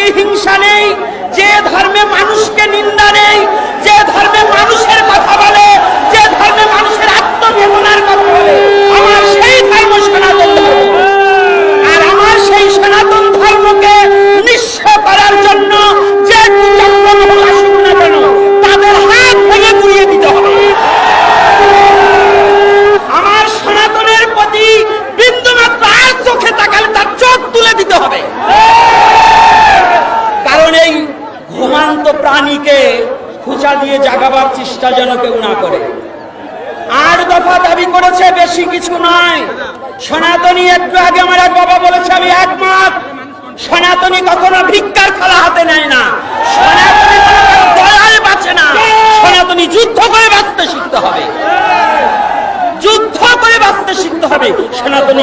কি হিংসা নেই, যে ধর্মে মানুষকে নিন্দা নেই, যে ধর্মে মানুষের কথা বলে, যে ধর্মে মানুষের আত্মবেদনার কথা বলে, আমার সেই ধর্ম সনাতন ধর্ম। আর আমার সেই সনাতন ধর্মকে নিঃস্ব করার জন্য যে চক্রমহল আসুক না কেন, তাদের হাত ভেঙে গুড়িয়ে দিতে হবে। আমার সনাতনের প্রতি বিন্দুমাত্র আর চোখে তাকালে তার চোখ তুলে দিতে হবে। কারণ এই ঘুমান্ত প্রাণীকে খুঁচা দিয়ে জাগাবার চেষ্টা যেন কেউ না করে। 8 দফা দাবি করেছে, বেশি কিছু নয়। সনাতনী একটু আগে আমার এক বাবা বলেছে, আমি একমত। সনাতনী কখনো ভিক্ষার থালা হাতে নেয় না, সনাতনী দয়ায় বাঁচে না। সনাতনী যুদ্ধ করে বাঁচতে শিখতে হবে, যুদ্ধ করে বাঁচতে শিখতে হবে। সনাতনী